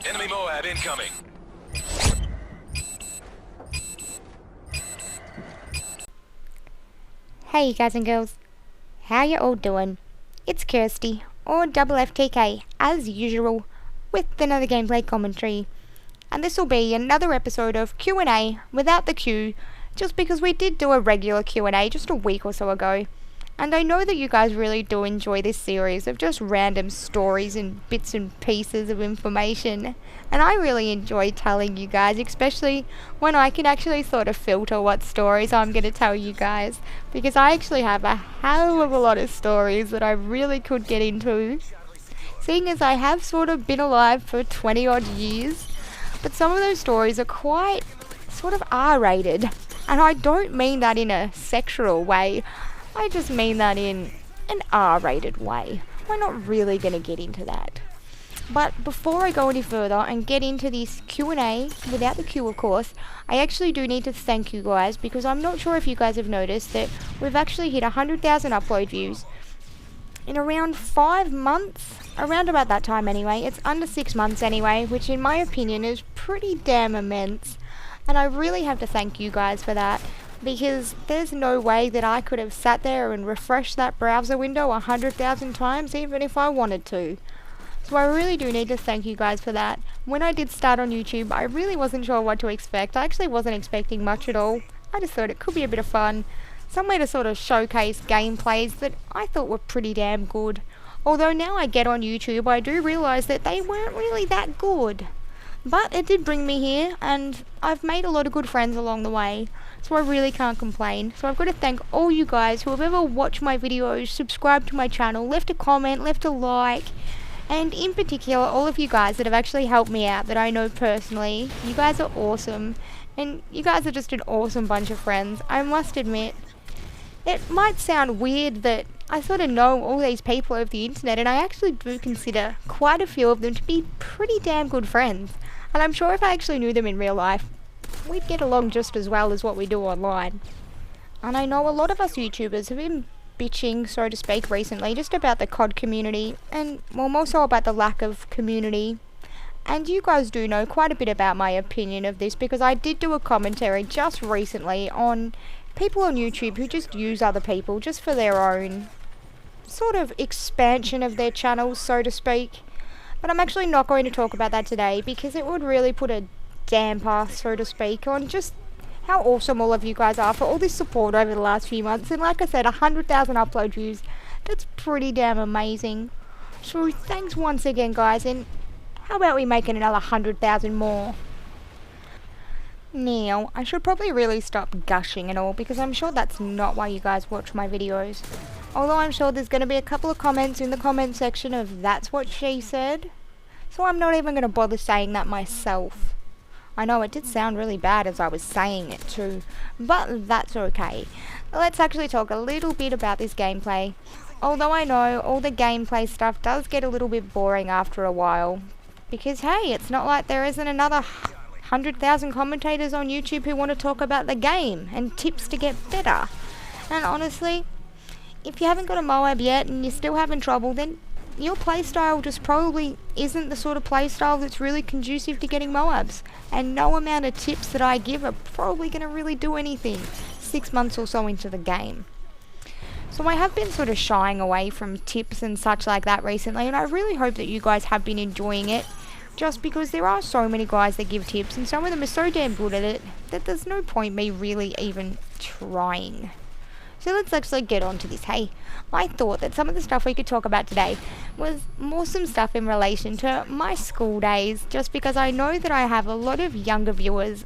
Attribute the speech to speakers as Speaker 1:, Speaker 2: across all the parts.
Speaker 1: Enemy MOAB incoming.
Speaker 2: Hey guys and girls, how you all doing? It's Kirsty, or FFTK, as usual, with another gameplay commentary. And this will be another episode of Q&A without the Q, just because we did do a regular Q&A just a week or so ago. And I know that you guys really do enjoy this series of just random stories and bits and pieces of information. And I really enjoy telling you guys, especially when I can actually sort of filter what stories I'm going to tell you guys. Because I actually have a hell of a lot of stories that I really could get into. Seeing as I have sort of been alive for 20 odd years. But some of those stories are quite sort of R-rated. And I don't mean that in a sexual way. I just mean that in an R-rated way. We're not really going to get into that. But before I go any further and get into this Q&A, without the Q of course, I actually do need to thank you guys, because I'm not sure if you guys have noticed that we've actually hit 100,000 upload views in around 5 months, around about that time anyway. It's under 6 months anyway, which in my opinion is pretty damn immense. And I really have to thank you guys for that, because there's no way that I could have sat there and refreshed that browser window 100,000 times even if I wanted to. So I really do need to thank you guys for that. When I did start on YouTube, I really wasn't sure what to expect. I actually wasn't expecting much at all. I just thought it could be a bit of fun, some way to sort of showcase gameplays that I thought were pretty damn good. Although now I get on YouTube, I do realise that they weren't really that good. But it did bring me here, and I've made a lot of good friends along the way, so I really can't complain. So I've got to thank all you guys who have ever watched my videos, subscribed to my channel, left a comment, left a like, and in particular all of you guys that have actually helped me out that I know personally. You guys are awesome, and you guys are just an awesome bunch of friends. I must admit, it might sound weird that I sort of know all these people over the internet, and I actually do consider quite a few of them to be pretty damn good friends. And I'm sure if I actually knew them in real life, we'd get along just as well as what we do online. And I know a lot of us YouTubers have been bitching, so to speak, recently just about the COD community, and well, more so about the lack of community. And you guys do know quite a bit about my opinion of this, because I did do a commentary just recently on people on YouTube who just use other people just for their own sort of expansion of their channels, so to speak. But I'm actually not going to talk about that today, because it would really put a damper, so to speak, on just how awesome all of you guys are for all this support over the last few months. And like I said, 100,000 upload views, that's pretty damn amazing. So thanks once again guys, and how about we make it another 100,000 more? Now, I should probably really stop gushing and all, because I'm sure that's not why you guys watch my videos. Although I'm sure there's going to be a couple of comments in the comment section of "that's what she said." So I'm not even going to bother saying that myself. I know it did sound really bad as I was saying it too, but that's okay. Let's actually talk a little bit about this gameplay. Although I know all the gameplay stuff does get a little bit boring after a while. Because hey, it's not like there isn't another 100,000 commentators on YouTube who want to talk about the game and tips to get better. And honestly, if you haven't got a MOAB yet and you're still having trouble, then your playstyle just probably isn't the sort of playstyle that's really conducive to getting MOABs. And no amount of tips that I give are probably going to really do anything 6 months or so into the game. So I have been sort of shying away from tips and such like that recently, and I really hope that you guys have been enjoying it. Just because there are so many guys that give tips, and some of them are so damn good at it that there's no point me really even trying. So let's actually get on to this. Hey, I thought that some of the stuff we could talk about today was more some stuff in relation to my school days, just because I know that I have a lot of younger viewers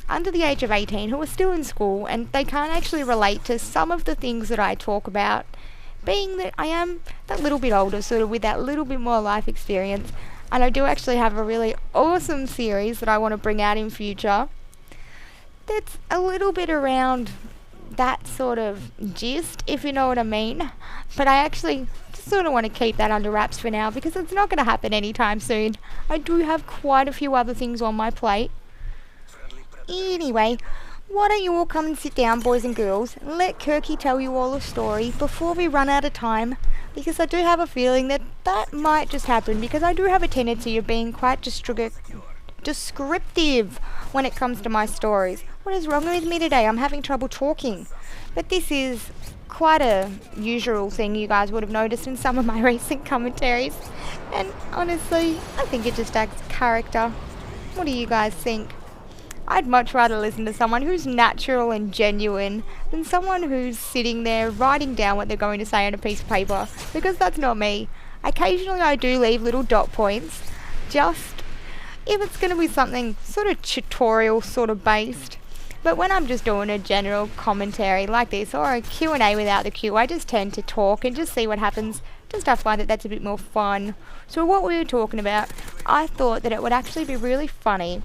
Speaker 2: under the age of 18 who are still in school, and they can't actually relate to some of the things that I talk about, being that I am that little bit older, sort of with that little bit more life experience. And I do actually have a really awesome series that I want to bring out in future that's a little bit around that sort of gist, if you know what I mean. But I actually just sort of want to keep that under wraps for now, because it's not going to happen anytime soon. I do have quite a few other things on my plate. Anyway, why don't you all come and sit down, boys and girls, and let Kirky tell you all a story before we run out of time. because I do have a feeling that that might just happen, because I do have a tendency of being quite descriptive when it comes to my stories. What is wrong with me today? I'm having trouble talking. But this is quite a usual thing you guys would have noticed in some of my recent commentaries. And honestly, I think it just adds character. What do you guys think? I'd much rather listen to someone who's natural and genuine than someone who's sitting there writing down what they're going to say on a piece of paper, because that's not me. Occasionally I do leave little dot points, just if it's going to be something sort of tutorial sort of based. But when I'm just doing a general commentary like this, or a Q&A without the Q, I just tend to talk and just see what happens. Just I find that that's a bit more fun. So what we were talking about, I thought that it would actually be really funny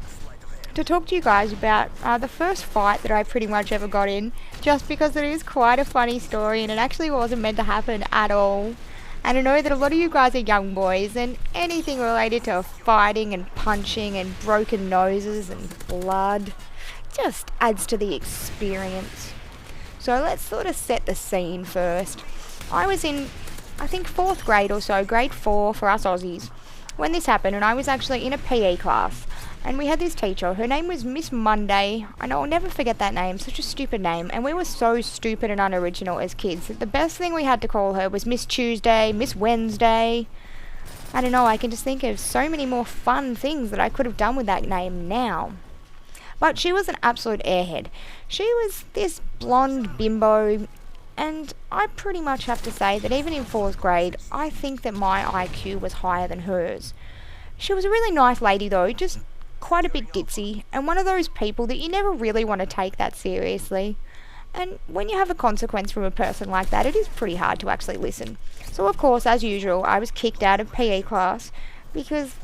Speaker 2: to talk to you guys about the first fight that I pretty much ever got in, just because it is quite a funny story and it actually wasn't meant to happen at all. And I know that a lot of you guys are young boys, and anything related to fighting and punching and broken noses and blood just adds to the experience. So let's sort of set the scene first. I was in, I think, 4th grade or so, grade 4 for us Aussies, when this happened, and I was actually in a PE class. And we had this teacher, her name was Miss Monday, and I'll never forget that name, such a stupid name, and we were so stupid and unoriginal as kids that the best thing we had to call her was Miss Tuesday, Miss Wednesday. I don't know, I can just think of so many more fun things that I could have done with that name now. But she was an absolute airhead. She was this blonde bimbo, and I pretty much have to say that even in 4th grade, I think that my IQ was higher than hers. She was a really nice lady though, just quite a bit ditzy, and one of those people that you never really want to take that seriously. And when you have a consequence from a person like that, it is pretty hard to actually listen. So of course, as usual, I was kicked out of PE class because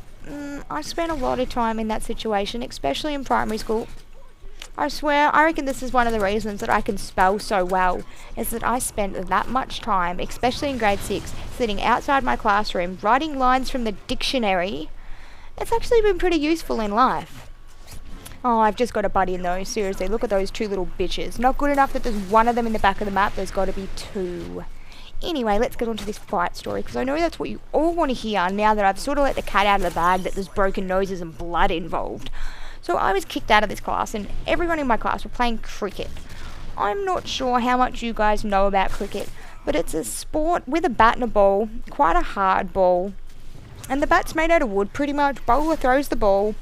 Speaker 2: I spent a lot of time in that situation, especially in primary school. I swear, I reckon this is one of the reasons that I can spell so well, is that I spent that much time, especially in grade 6, sitting outside my classroom, writing lines from the dictionary. It's actually been pretty useful in life. Oh, I've just got a buddy in those. Seriously, look at those 2 little bitches. Not good enough that there's one of them in the back of the map, there's got to be 2. Anyway, let's get on to this fight story, because I know that's what you all want to hear now that I've sort of let the cat out of the bag that there's broken noses and blood involved. So I was kicked out of this class, and everyone in my class were playing cricket. I'm not sure how much you guys know about cricket, but it's a sport with a bat and a ball, quite a hard ball. And the bat's made out of wood pretty much. Bowler throws the ball,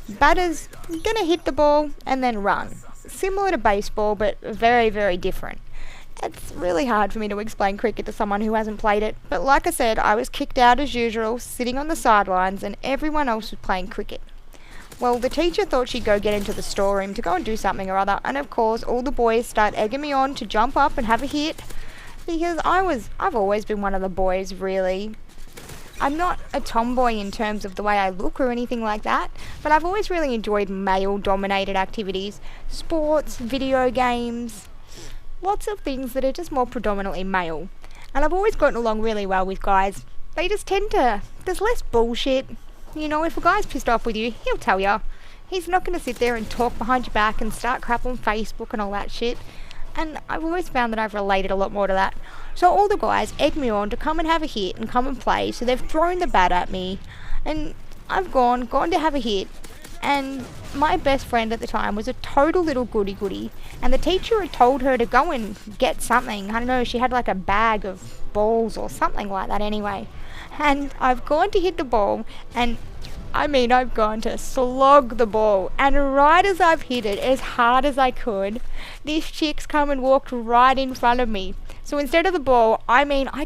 Speaker 2: batter's gonna hit the ball and then run. Similar to baseball, but very, very different. It's really hard for me to explain cricket to someone who hasn't played it, but like I said, I was kicked out as usual, sitting on the sidelines, and everyone else was playing cricket. Well, the teacher thought she'd go get into the storeroom to go and do something or other, and of course all the boys start egging me on to jump up and have a hit, because I've always been one of the boys, really. I'm not a tomboy in terms of the way I look or anything like that, but I've always really enjoyed male-dominated activities, sports, video games, lots of things that are just more predominantly male. And I've always gotten along really well with guys. They just tend to, there's less bullshit. You know, if a guy's pissed off with you, he'll tell you. He's not going to sit there and talk behind your back and start crap on Facebook and all that shit. And I've always found that I've related a lot more to that. So all the guys egg me on to come and have a hit and come and play. So they've thrown the bat at me, and I've gone to have a hit. And my best friend at the time was a total little goody-goody. And the teacher had told her to go and get something. I don't know, she had like a bag of balls or something like that anyway. And I've gone to hit the ball, and I've gone to slog the ball, and right as I've hit it as hard as I could, this chick's come and walked right in front of me. So instead of the ball, I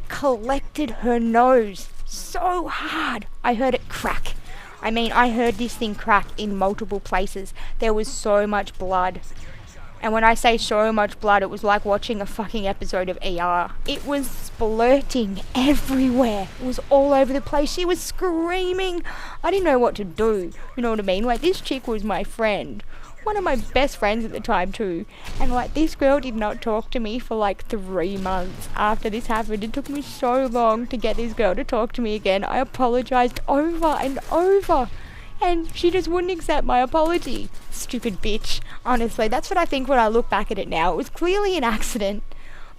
Speaker 2: collected her nose so hard, I heard it crack. I heard this thing crack in multiple places. There was so much blood. And when I say so much blood, it was like watching a fucking episode of ER. It was splurting everywhere. It was all over the place. She was screaming. I didn't know what to do. You know what I mean? Like, this chick was my friend. One of my best friends at the time too. And like, this girl did not talk to me for like 3 months after this happened. It took me so long to get this girl to talk to me again. I apologized over and over, and she just wouldn't accept my apology. Stupid bitch. Honestly, that's what I think when I look back at it now. It was clearly an accident.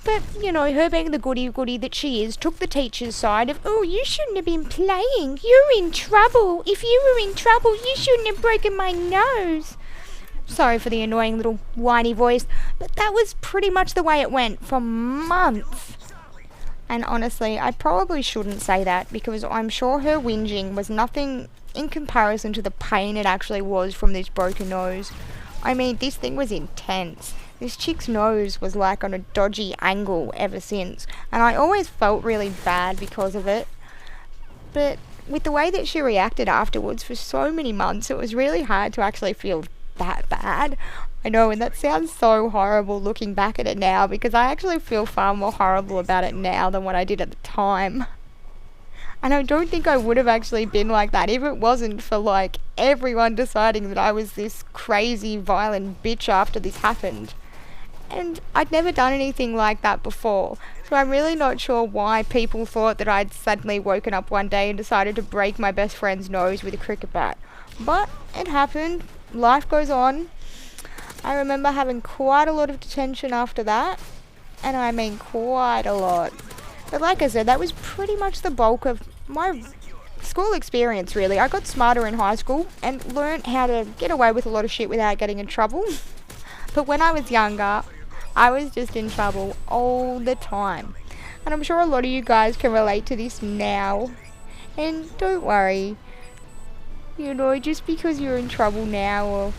Speaker 2: But, you know, her being the goody-goody that she is, took the teacher's side of, oh, you shouldn't have been playing. You're in trouble. If you were in trouble, you shouldn't have broken my nose. Sorry for the annoying little whiny voice, but that was pretty much the way it went for months. And honestly, I probably shouldn't say that because I'm sure her whinging was nothing in comparison to the pain it actually was from this broken nose. I mean, this thing was intense. This chick's nose was like on a dodgy angle ever since, and I always felt really bad because of it. But with the way that she reacted afterwards for so many months, it was really hard to actually feel that bad. I know, and that sounds so horrible looking back at it now, because I actually feel far more horrible about it now than what I did at the time. And I don't think I would have actually been like that if it wasn't for, like, everyone deciding that I was this crazy, violent bitch after this happened. And I'd never done anything like that before, so I'm really not sure why people thought that I'd suddenly woken up one day and decided to break my best friend's nose with a cricket bat. But it happened. Life goes on. I remember having quite a lot of detention after that, and I mean quite a lot. But like I said, that was pretty much the bulk of my school experience, really. I got smarter in high school and learned how to get away with a lot of shit without getting in trouble. But when I was younger, I was just in trouble all the time. And I'm sure a lot of you guys can relate to this now. And don't worry, you know, just because you're in trouble now or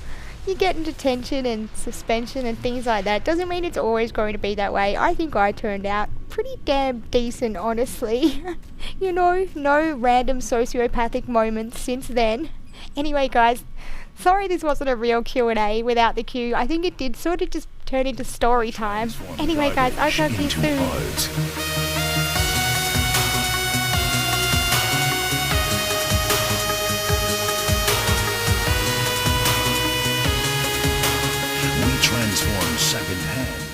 Speaker 2: you get in detention and suspension and things like that doesn't mean it's always going to be that way. I think I turned out pretty damn decent, honestly. You know, no random sociopathic moments since then. Anyway, guys, sorry this wasn't a real Q&A without the Q. I think it did sort of just turn into story time. Anyway, guys, I'll talk to you soon.
Speaker 1: We transform secondhand